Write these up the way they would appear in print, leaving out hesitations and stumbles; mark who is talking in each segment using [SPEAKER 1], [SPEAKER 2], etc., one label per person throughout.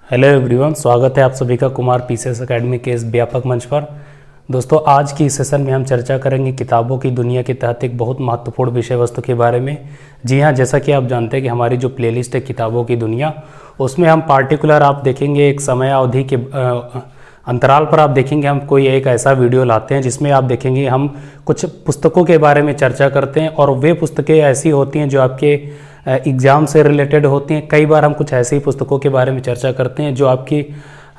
[SPEAKER 1] Hello everyone, स्वागत है आप सभी का कुमार पीसीएस एकेडमी के इस व्यापक मंच पर। दोस्तों, आज की इस सेशन में हम चर्चा करेंगे किताबों की दुनिया के तहत एक बहुत महत्वपूर्ण विषय वस्तु के बारे में। जी हाँ, जैसा कि आप जानते हैं कि हमारी जो प्लेलिस्ट है किताबों की दुनिया, उसमें हम पार्टिकुलर आप देखेंगे एक समय अवधि के अंतराल पर आप देखेंगे हम कोई एक ऐसा वीडियो लाते हैं जिसमें आप देखेंगे हम कुछ पुस्तकों के बारे में चर्चा करते हैं और वे पुस्तकें ऐसी होती हैं जो आपके एग्ज़ाम से रिलेटेड होती हैं। कई बार हम कुछ ऐसी पुस्तकों के बारे में चर्चा करते हैं जो आपकी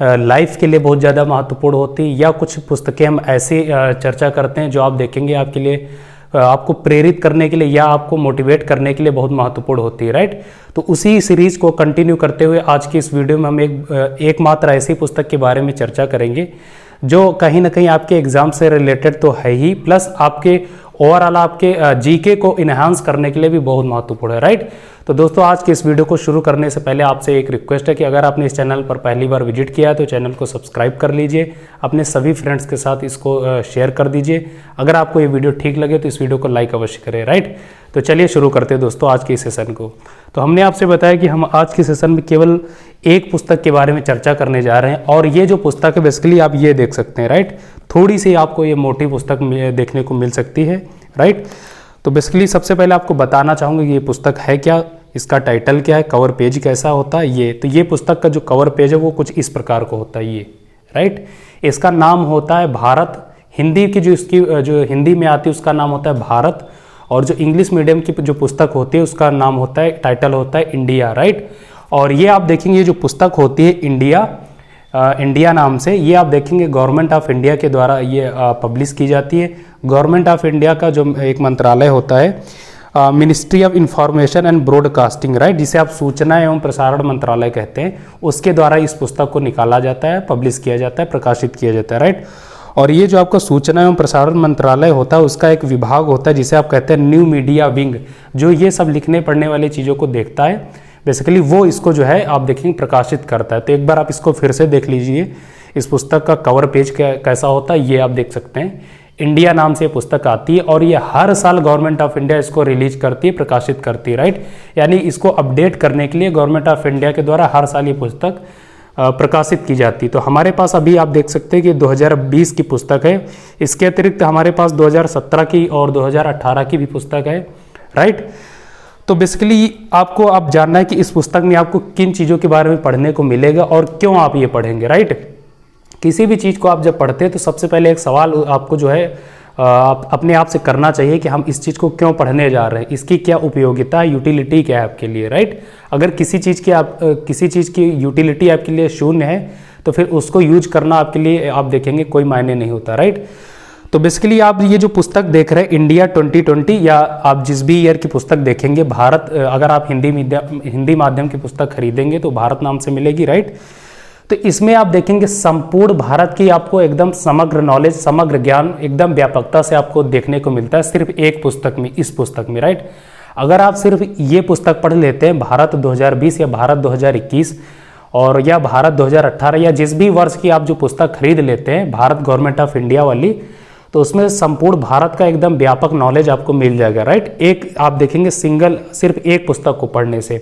[SPEAKER 1] लाइफ के लिए बहुत ज़्यादा महत्वपूर्ण होती है, या कुछ पुस्तकें हम ऐसी चर्चा करते हैं जो आप देखेंगे आपके लिए आपको प्रेरित करने के लिए या आपको मोटिवेट करने के लिए बहुत महत्वपूर्ण होती है, राइट। तो उसी सीरीज़ को कंटिन्यू करते हुए आज की इस वीडियो में हम एकमात्र ऐसी पुस्तक के बारे में चर्चा करेंगे जो कहीं ना कहीं आपके एग्ज़ाम से रिलेटेड तो है ही, प्लस आपके ओवरऑल आपके जीके को इन्हांस करने के लिए भी बहुत महत्वपूर्ण है, राइट। तो दोस्तों, आज के इस वीडियो को शुरू करने से पहले आपसे एक रिक्वेस्ट है कि अगर आपने इस चैनल पर पहली बार विजिट किया है तो चैनल को सब्सक्राइब कर लीजिए, अपने सभी फ्रेंड्स के साथ इसको शेयर कर दीजिए। अगर आपको ये वीडियो ठीक लगे तो इस वीडियो को लाइक अवश्य करें, राइट। तो चलिए शुरू करते हैं दोस्तों आज के इस सेशन को। तो हमने आपसे बताया कि हम आज के सेशन में केवल एक पुस्तक के बारे में चर्चा करने जा रहे हैं, और ये जो पुस्तक है बेसिकली आप ये देख सकते हैं, राइट। थोड़ी सी आपको ये मोटी पुस्तक देखने को मिल सकती है, राइट। तो बेसिकली सबसे पहले आपको बताना चाहूँगा कि ये पुस्तक है क्या, इसका टाइटल क्या है, कवर पेज कैसा होता है। ये पुस्तक का जो कवर पेज है वो कुछ इस प्रकार का होता है, ये, राइट। इसका नाम होता है भारत। हिंदी की जो इसकी जो हिंदी में आती है उसका नाम होता है भारत, और जो इंग्लिश मीडियम की जो पुस्तक होती है उसका नाम होता है, टाइटल होता है इंडिया, राइट। और ये आप देखेंगे जो पुस्तक होती है इंडिया नाम से, ये आप देखेंगे गवर्नमेंट ऑफ इंडिया के द्वारा ये पब्लिश की जाती है। गवर्नमेंट ऑफ इंडिया का जो एक मंत्रालय होता है ministry of information and broadcasting, right, जिसे आप सूचना एवं प्रसारण मंत्रालय कहते हैं, उसके द्वारा इस पुस्तक को निकाला जाता है, पब्लिश किया जाता है, प्रकाशित किया जाता है, राइट। और ये जो आपका सूचना एवं प्रसारण मंत्रालय होता है उसका एक विभाग होता है जिसे आप कहते हैं न्यू मीडिया विंग, जो ये सब लिखने पढ़ने वाली चीज़ों को देखता है, बेसिकली वो इसको जो है आप देखेंगे प्रकाशित करता है। तो एक बार आप इसको फिर से देख लीजिए, इस पुस्तक का कवर पेज कैसा होता है ये आप देख सकते हैं। इंडिया नाम से पुस्तक आती है और ये हर साल गवर्नमेंट ऑफ इंडिया इसको रिलीज करती है, प्रकाशित करती है, राइट। यानी इसको अपडेट करने के लिए गवर्नमेंट ऑफ इंडिया के द्वारा हर साल ये पुस्तक प्रकाशित की जाती है। तो हमारे पास अभी आप देख सकते हैं कि 2020 की पुस्तक है। इसके अतिरिक्त हमारे पास 2017 की और 2018 की भी पुस्तक है, राइट। तो बेसिकली आपको अब जानना है कि इस पुस्तक में आपको किन चीज़ों के बारे में पढ़ने को मिलेगा और क्यों आप ये पढ़ेंगे, राइट। किसी भी चीज़ को आप जब पढ़ते हैं तो सबसे पहले एक सवाल आपको जो है आप अपने आप से करना चाहिए कि हम इस चीज़ को क्यों पढ़ने जा रहे हैं, इसकी क्या उपयोगिता, यूटिलिटी क्या है आपके लिए, राइट। अगर किसी चीज़ की यूटिलिटी आपके लिए शून्य है तो फिर उसको यूज करना आपके लिए आप देखेंगे कोई मायने नहीं होता, राइट। तो बेसिकली आप ये जो पुस्तक देख रहे हैं इंडिया 2020, या आप जिस भी ईयर की पुस्तक देखेंगे भारत, अगर आप हिंदी माध्यम की पुस्तक खरीदेंगे तो भारत नाम से मिलेगी, राइट। तो इसमें आप देखेंगे संपूर्ण भारत की आपको एकदम समग्र नॉलेज, समग्र ज्ञान एकदम व्यापकता से आपको देखने को मिलता है सिर्फ एक पुस्तक में, इस पुस्तक में, राइट। अगर आप सिर्फ ये पुस्तक पढ़ लेते हैं भारत 2020 या भारत 2021 और या भारत 2018 या जिस भी वर्ष की आप जो पुस्तक खरीद लेते हैं भारत गवर्नमेंट ऑफ इंडिया वाली, तो उसमें संपूर्ण भारत का एकदम व्यापक नॉलेज आपको मिल जाएगा, राइट। एक आप देखेंगे सिर्फ एक पुस्तक को पढ़ने से।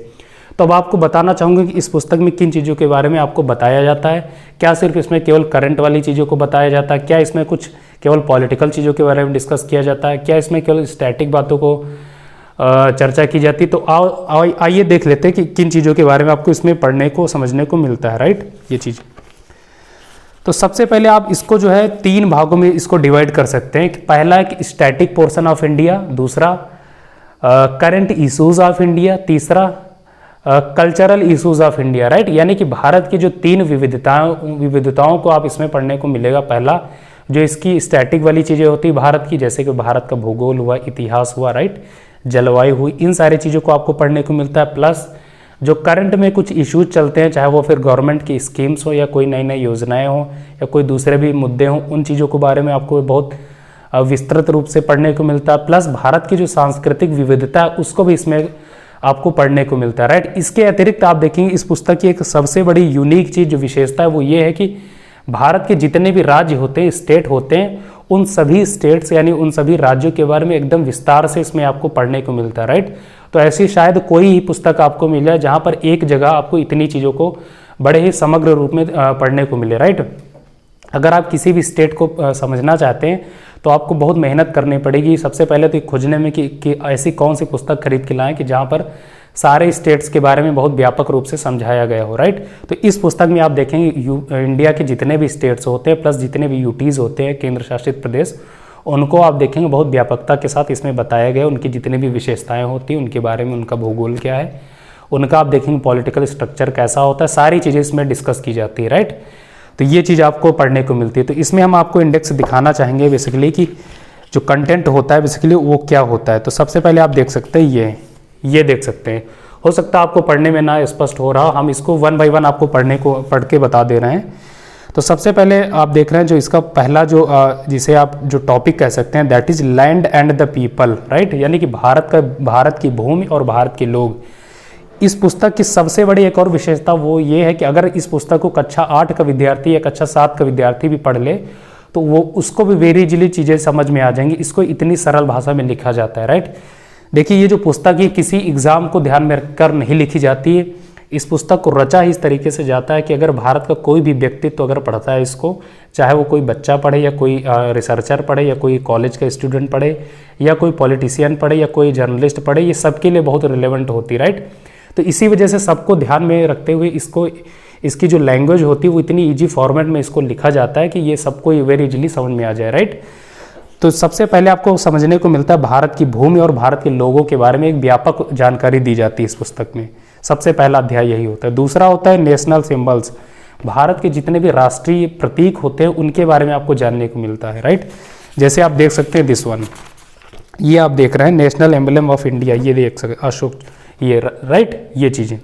[SPEAKER 1] तो अब आपको बताना चाहूँगा कि इस पुस्तक में किन चीज़ों के बारे में आपको बताया जाता है। क्या सिर्फ इसमें केवल करंट वाली चीज़ों को बताया जाता है, क्या इसमें कुछ केवल पॉलिटिकल चीज़ों के बारे में डिस्कस किया जाता है, क्या इसमें केवल स्टैटिक बातों को चर्चा की जाती है। तो आइए देख लेते हैं कि किन चीज़ों के बारे में आपको इसमें पढ़ने को समझने को मिलता है, राइट, ये चीज़। तो सबसे पहले आप इसको जो है 3 भागों में इसको डिवाइड कर सकते हैं। पहला है स्टैटिक पोर्शन ऑफ इंडिया, दूसरा करंट इश्यूज ऑफ इंडिया, तीसरा cultural issues of India, right. यानी कि भारत की जो 3 विविधताओं को आप इसमें पढ़ने को मिलेगा। पहला जो इसकी स्टैटिक वाली चीज़ें होती है भारत की, जैसे कि भारत का भूगोल हुआ, इतिहास हुआ, राइट, जलवायु हुई, इन सारी चीज़ों को आपको पढ़ने को मिलता है। प्लस जो करंट में कुछ इश्यूज चलते हैं, चाहे वो फिर गवर्नमेंट की स्कीम्स हो या कोई नई नई योजनाएं हो या कोई दूसरे भी मुद्दे हों, उन चीज़ों के बारे में आपको बहुत विस्तृत रूप से पढ़ने को मिलता है। प्लस भारत की जो सांस्कृतिक विविधता है उसको भी इसमें आपको पढ़ने को मिलता है, राइट। इसके अतिरिक्त आप देखेंगे इस पुस्तक की एक सबसे बड़ी यूनिक चीज़ जो विशेषता है वो ये है कि भारत के जितने भी राज्य होते हैं, स्टेट होते हैं, उन सभी स्टेट्स यानी उन सभी राज्यों के बारे में एकदम विस्तार से इसमें आपको पढ़ने को मिलता है, राइट। तो ऐसी शायद कोई ही पुस्तक आपको मिल जाए जहाँ पर एक जगह आपको इतनी चीज़ों को बड़े ही समग्र रूप में पढ़ने को मिले, राइट। अगर आप किसी भी स्टेट को समझना चाहते हैं तो आपको बहुत मेहनत करनी पड़ेगी। सबसे पहले तो खोजने में कि ऐसी कौन सी पुस्तक खरीद के लाएं कि जहाँ पर सारे स्टेट्स के बारे में बहुत व्यापक रूप से समझाया गया हो, राइट। तो इस पुस्तक में आप देखेंगे इंडिया के जितने भी स्टेट्स होते हैं प्लस जितने भी यूटीज़ होते हैं, केंद्र शासित प्रदेश, उनको आप देखेंगे बहुत व्यापकता के साथ इसमें बताया गया, उनकी जितनी भी विशेषताएं होती हैं उनके बारे में, उनका भूगोल क्या है, उनका आप देखेंगे पॉलिटिकल स्ट्रक्चर कैसा होता है, सारी चीज़ें इसमें डिस्कस की जाती है, राइट। तो ये चीज़ आपको पढ़ने को मिलती है। तो इसमें हम आपको इंडेक्स दिखाना चाहेंगे बेसिकली कि जो कंटेंट होता है बेसिकली वो क्या होता है। तो सबसे पहले आप देख सकते हैं ये देख सकते हैं। हो सकता है आपको पढ़ने में ना स्पष्ट हो रहा, हम इसको 1 बाय 1 आपको पढ़ के बता दे रहे हैं। तो सबसे पहले आप देख रहे हैं जो इसका पहला जो जिसे आप जो टॉपिक कह सकते हैं, that is land and the people, right. यानी कि भारत की भूमि और भारत के लोग। इस पुस्तक की सबसे बड़ी एक और विशेषता वो ये है कि अगर इस पुस्तक को कक्षा 8 का विद्यार्थी या कक्षा 7 का विद्यार्थी भी पढ़ ले तो वो उसको भी वेरी इजीली चीज़ें समझ में आ जाएंगी। इसको इतनी सरल भाषा में लिखा जाता है, राइट। देखिए ये जो पुस्तक है किसी एग्जाम को ध्यान में रखकर नहीं लिखी जाती है। इस पुस्तक को रचा ही इस तरीके से जाता है कि अगर भारत का कोई भी व्यक्तित्व अगर पढ़ता है इसको, चाहे वो कोई बच्चा पढ़े या कोई रिसर्चर पढ़े या कोई कॉलेज का स्टूडेंट पढ़े या कोई पॉलिटिशियन पढ़े या कोई जर्नलिस्ट पढ़े, ये सबके लिए बहुत रिलेवेंट होती है, राइट। तो इसी वजह से सबको ध्यान में रखते हुए इसकी जो लैंग्वेज होती है वो इतनी ईजी फॉर्मेट में इसको लिखा जाता है कि ये सबको वेरी इजीली समझ में आ जाए, राइट। तो सबसे पहले आपको समझने को मिलता है भारत की भूमि और भारत के लोगों के बारे में एक व्यापक जानकारी दी जाती है इस पुस्तक में। सबसे पहला अध्याय यही होता है। दूसरा होता है नेशनल सिंबल्स, भारत के जितने भी राष्ट्रीय प्रतीक होते हैं उनके बारे में आपको जानने को मिलता है, राइट। जैसे आप देख सकते हैं दिस वन, ये आप देख रहे हैं नेशनल एम्बलम ऑफ इंडिया, ये देख सकते अशोक, ये राइट, ये चीज़ें।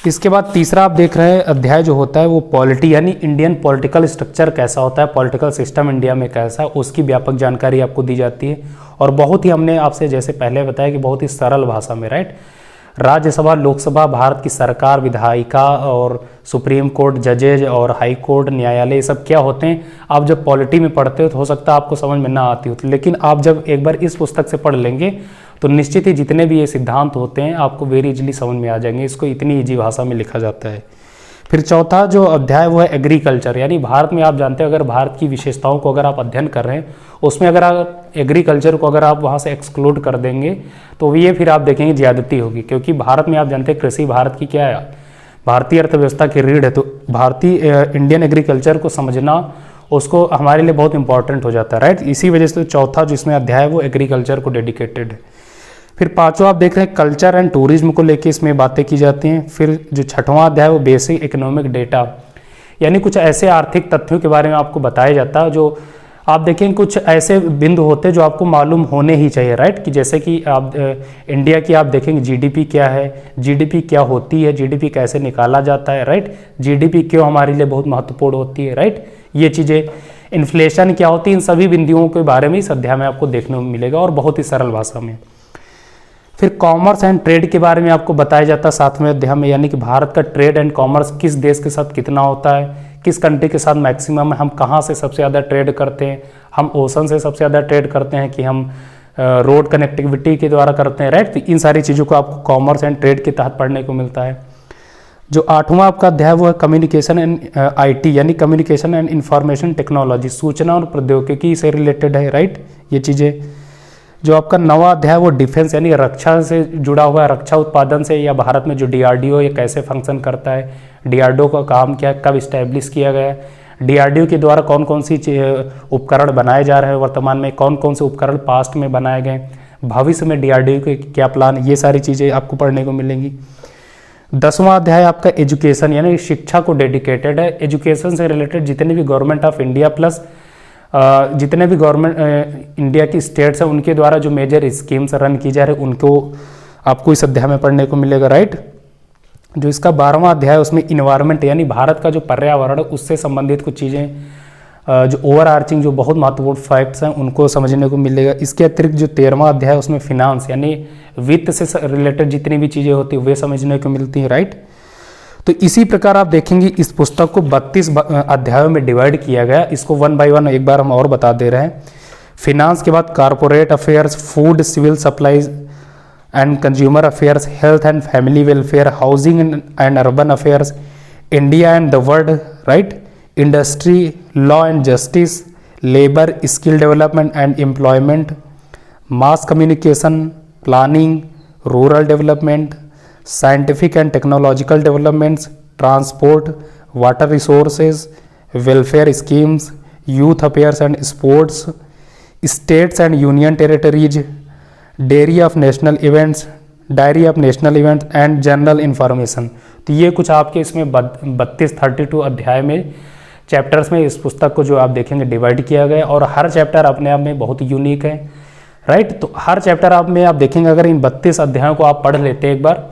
[SPEAKER 1] इसके बाद तीसरा आप देख रहे हैं अध्याय जो होता है वो पॉलिटी, यानी इंडियन पॉलिटिकल स्ट्रक्चर कैसा होता है, पॉलिटिकल सिस्टम इंडिया में कैसा है, उसकी व्यापक जानकारी आपको दी जाती है। और बहुत ही हमने आपसे जैसे पहले बताया कि बहुत ही सरल भाषा में, राइट। राज्यसभा, लोकसभा, भारत की सरकार, विधायिका और सुप्रीम कोर्ट, जजेज और हाई कोर्ट, न्यायालय, ये सब क्या होते हैं। आप जब पॉलिटी में पढ़ते हो तो हो सकता है आपको समझ में ना आती हो, लेकिन आप जब एक बार इस पुस्तक से पढ़ लेंगे तो निश्चित ही जितने भी ये सिद्धांत होते हैं आपको वेरी इजीली समझ में आ जाएंगे। इसको इतनी ईजी भाषा में लिखा जाता है। फिर चौथा जो अध्याय वो है एग्रीकल्चर, यानी भारत में आप जानते हैं अगर भारत की विशेषताओं को अगर आप अध्ययन कर रहे हैं उसमें अगर आप एग्रीकल्चर को अगर आप वहाँ से एक्सक्लूड कर देंगे तो ये फिर आप देखेंगे ज़्यादती होगी, क्योंकि भारत में आप जानते हैं कृषि भारत की क्या है, भारतीय अर्थव्यवस्था की रीढ़ है। तो भारतीय इंडियन एग्रीकल्चर को समझना उसको हमारे लिए बहुत इंपॉर्टेंट हो जाता है, राइट। इसी वजह से चौथा जो इसमें अध्याय है वो एग्रीकल्चर को डेडिकेटेड है। फिर पांचवा आप देख रहे हैं कल्चर एंड टूरिज्म को लेके इसमें बातें की जाती हैं। फिर जो छठवां अध्याय वो बेसिक इकोनॉमिक डेटा, यानी कुछ ऐसे आर्थिक तथ्यों के बारे में आपको बताया जाता है जो आप देखें कुछ ऐसे बिंदु होते हैं जो आपको मालूम होने ही चाहिए, राइट। कि जैसे कि आप इंडिया की आप देखेंगे जीडीपी क्या है, जीडीपी क्या होती है, जीडीपी कैसे निकाला जाता है, राइट। जीडीपी क्यों हमारे लिए बहुत महत्वपूर्ण होती है, राइट। ये चीज़ें, इन्फ्लेशन क्या होती है, इन सभी बिंदुओं के बारे में इस अध्याय में आपको देखने को मिलेगा और बहुत ही सरल भाषा में। फिर कॉमर्स एंड ट्रेड के बारे में आपको बताया जाता है 7वें अध्याय में, यानी कि भारत का ट्रेड एंड कॉमर्स किस देश के साथ कितना होता है, किस कंट्री के साथ मैक्सिमम है, हम कहाँ से सबसे ज़्यादा ट्रेड करते हैं, हम ओशन से सबसे ज़्यादा ट्रेड करते हैं कि हम रोड कनेक्टिविटी के द्वारा करते हैं, राइट। तो इन सारी चीज़ों को आपको कॉमर्स एंड ट्रेड के तहत पढ़ने को मिलता है। जो 8वां आपका अध्याय वो है कम्युनिकेशन एंड आईटी, यानी कम्युनिकेशन एंड इंफॉर्मेशन टेक्नोलॉजी, सूचना और प्रौद्योगिकी से रिलेटेड है, राइट। ये चीज़ें। जो आपका 9वां अध्याय वो डिफेंस, यानी रक्षा से जुड़ा हुआ है, रक्षा उत्पादन से, या भारत में जो डीआरडीओ ये कैसे फंक्शन करता है, डीआरडीओ का काम क्या है, कब इस्टेब्लिश किया गया है, डीआरडीओ के द्वारा कौन कौन सी उपकरण बनाए जा रहे हैं वर्तमान में, कौन कौन से उपकरण पास्ट में बनाए गए, भविष्य में डीआरडीओ के क्या प्लान, ये सारी चीज़ें आपको पढ़ने को मिलेंगी। 10वां अध्याय आपका एजुकेशन, यानी शिक्षा को डेडिकेटेड है। एजुकेशन से रिलेटेड जितने भी गवर्नमेंट ऑफ इंडिया प्लस जितने भी गवर्नमेंट इंडिया की स्टेट्स हैं उनके द्वारा जो मेजर स्कीम्स रन की जा रही है उनको आपको इस अध्याय में पढ़ने को मिलेगा, राइट। जो इसका 12वां अध्याय उसमें इन्वायरमेंट, यानी भारत का जो पर्यावरण है उससे संबंधित कुछ चीज़ें जो ओवर आर्चिंग जो बहुत महत्वपूर्ण फैक्ट्स हैं उनको समझने को मिलेगा। इसके अतिरिक्त जो 13वां अध्याय उसमें फिनांस, यानी वित्त से रिलेटेड जितनी भी चीज़ें होती हैं वे समझने को मिलती हैं, राइट। तो इसी प्रकार आप देखेंगे इस पुस्तक को 32 अध्यायों में डिवाइड किया गया। इसको 1 बाय 1 एक बार हम और बता दे रहे हैं। फिनांस के बाद corporate affairs, food, civil supplies and consumer affairs, health and family welfare, housing and urban affairs, India and the world, right, industry, law and justice, labour, skill development and employment, mass communication, planning, rural development, scientific and technological developments, transport, water resources, welfare schemes, youth affairs and sports, states and union territories, diary of national events, diary of national events and general information. तो ये कुछ आपके इसमें 32 अध्याय में chapters में इस पुस्तक को जो आप देखेंगे डिवाइड किया गया, और हर चैप्टर अपने आप में बहुत यूनिक है, राइट। तो हर चैप्टर आप में आप देखेंगे अगर इन 32 अध्यायों को आप पढ़ लेते हैं एक बार,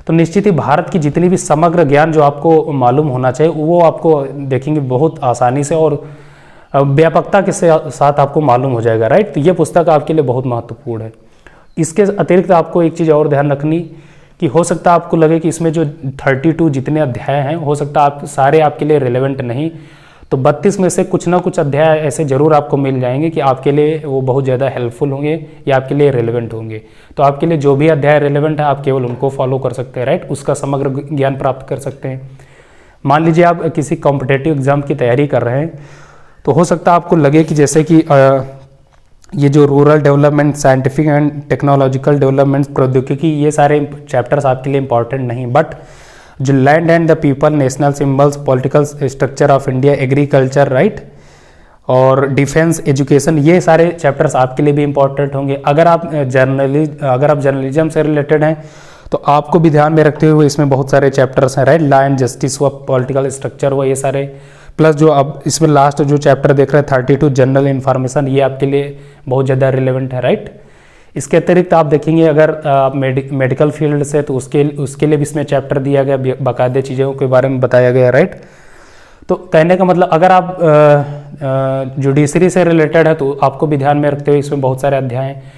[SPEAKER 1] तो निश्चित ही भारत की जितनी भी समग्र ज्ञान जो आपको मालूम होना चाहिए वो आपको देखेंगे बहुत आसानी से और व्यापकता के साथ आपको मालूम हो जाएगा, राइट। तो ये पुस्तक आपके लिए बहुत महत्वपूर्ण है। इसके अतिरिक्त आपको एक चीज़ और ध्यान रखनी कि हो सकता है आपको लगे कि इसमें जो 32 जितने अध्याय हैं हो सकता है आप सारे आपके लिए रिलेवेंट नहीं, तो 32 में से कुछ ना कुछ अध्याय ऐसे जरूर आपको मिल जाएंगे कि आपके लिए वो बहुत ज़्यादा हेल्पफुल होंगे या आपके लिए रिलेवेंट होंगे। तो आपके लिए जो भी अध्याय रिलेवेंट है आप केवल उनको फॉलो कर सकते हैं, राइट, उसका समग्र ज्ञान प्राप्त कर सकते हैं। मान लीजिए आप किसी कॉम्पिटेटिव एग्जाम की तैयारी कर रहे हैं, तो हो सकता है आपको लगे कि जैसे कि ये जो rural development, scientific and technological development, प्रौद्योगिकी, ये सारे चैप्टर्स आपके लिए इंपॉर्टेंट नहीं, बट जो land and the people, national symbols, political structure of India, agriculture, right, और डिफेंस, एजुकेशन, ये सारे चैप्टर्स आपके लिए भी इंपॉर्टेंट होंगे। अगर आप जर्नलिज्म से रिलेटेड हैं तो आपको भी ध्यान में रखते हुए इसमें बहुत सारे चैप्टर्स हैं, राइट, लॉ एंड जस्टिस हुआ, पॉलिटिकल स्ट्रक्चर हुआ, ये सारे, प्लस जो अब इसमें लास्ट जो चैप्टर देख रहे हैं 32 जनरल इन्फॉर्मेशन, ये आपके लिए बहुत ज़्यादा रिलेवेंट है, राइट। इसके अतिरिक्त आप देखेंगे अगर आप मेडिकल फील्ड से तो उसके लिए भी इसमें चैप्टर दिया गया, बाकायदे चीज़ों के बारे में बताया गया, राइट। तो कहने का मतलब अगर आप जुडिशरी से रिलेटेड है तो आपको भी ध्यान में रखते हुए इसमें बहुत सारे अध्याय हैं।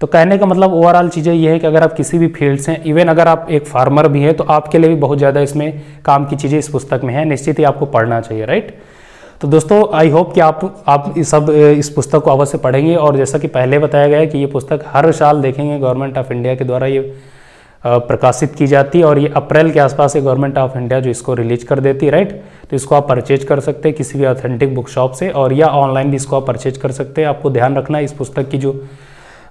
[SPEAKER 1] तो कहने का मतलब ओवरऑल चीज़ें ये है कि अगर आप किसी भी फील्ड से, इवन अगर आप एक फार्मर भी हैं तो आपके लिए भी बहुत ज़्यादा इसमें काम की चीज़ें इस पुस्तक में हैं, निश्चित ही आपको पढ़ना चाहिए, राइट। तो दोस्तों आई होप कि आप इस पुस्तक को अवश्य पढ़ेंगे, और जैसा कि पहले बताया गया है कि ये पुस्तक हर साल देखेंगे गवर्नमेंट ऑफ इंडिया के द्वारा ये प्रकाशित की जाती है, और ये अप्रैल के आसपास गवर्नमेंट ऑफ इंडिया जो इसको रिलीज कर देती है, राइट। तो इसको आप परचेज कर सकते हैं किसी भी ऑथेंटिक बुक शॉप से, और या ऑनलाइन भी इसको आप परचेज कर सकते हैं। आपको ध्यान रखना है इस पुस्तक की जो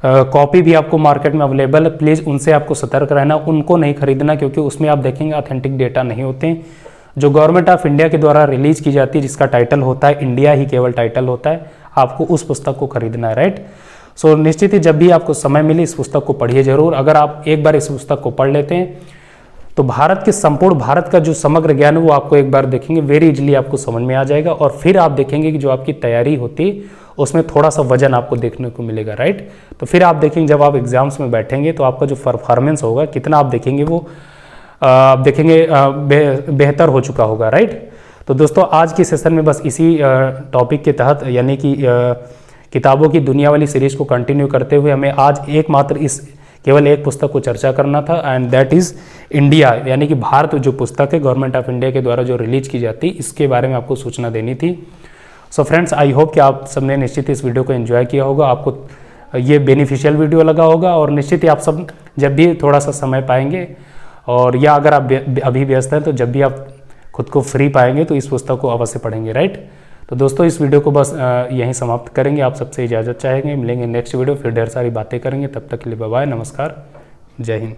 [SPEAKER 1] कॉपी भी आपको मार्केट में अवेलेबल है, प्लीज़ उनसे आपको सतर्क रहना, उनको नहीं खरीदना, क्योंकि उसमें आप देखेंगे ऑथेंटिक डेटा नहीं होते हैं। जो गवर्नमेंट ऑफ इंडिया के द्वारा रिलीज की जाती है, जिसका टाइटल होता है इंडिया ही केवल टाइटल होता है, आपको उस पुस्तक को खरीदना है, राइट। सो निश्चित ही जब भी आपको समय मिले इस पुस्तक को पढ़िए जरूर। अगर आप एक बार इस पुस्तक को पढ़ लेते हैं तो संपूर्ण भारत का जो समग्र ज्ञान है वो आपको एक बार देखेंगे वेरी इजीली आपको समझ में आ जाएगा, और फिर आप देखेंगे कि जो आपकी तैयारी होती है उसमें थोड़ा सा वजन आपको देखने को मिलेगा, राइट। तो फिर आप देखेंगे जब आप एग्जाम्स में बैठेंगे तो आपका जो परफॉर्मेंस होगा कितना आप देखेंगे वो आप देखेंगे बेहतर हो चुका होगा, राइट। तो दोस्तों आज की सेशन में बस इसी टॉपिक के तहत यानी कि किताबों की दुनिया वाली सीरीज को कंटिन्यू करते हुए हमें आज एकमात्र केवल एक पुस्तक को चर्चा करना था, एंड दैट इज़ इंडिया, यानी कि भारत जो पुस्तक है गवर्नमेंट ऑफ इंडिया के द्वारा जो रिलीज की जाती है, इसके बारे में आपको सूचना देनी थी। सो फ्रेंड्स आई होप कि आप सबने निश्चित इस वीडियो को एंजॉय किया होगा, आपको ये बेनिफिशियल वीडियो लगा होगा, और निश्चित ही आप सब जब भी थोड़ा सा समय पाएंगे, और या अगर आप अभी व्यस्त हैं तो जब भी आप खुद को फ्री पाएंगे तो इस पुस्तक को अवश्य पढ़ेंगे, राइट। तो दोस्तों इस वीडियो को बस यहीं समाप्त करेंगे, आप सबसे इजाज़त चाहेंगे, मिलेंगे नेक्स्ट वीडियो, फिर ढेर सारी बातें करेंगे, तब तक के लिए बाय बाय, नमस्कार, जय हिंद।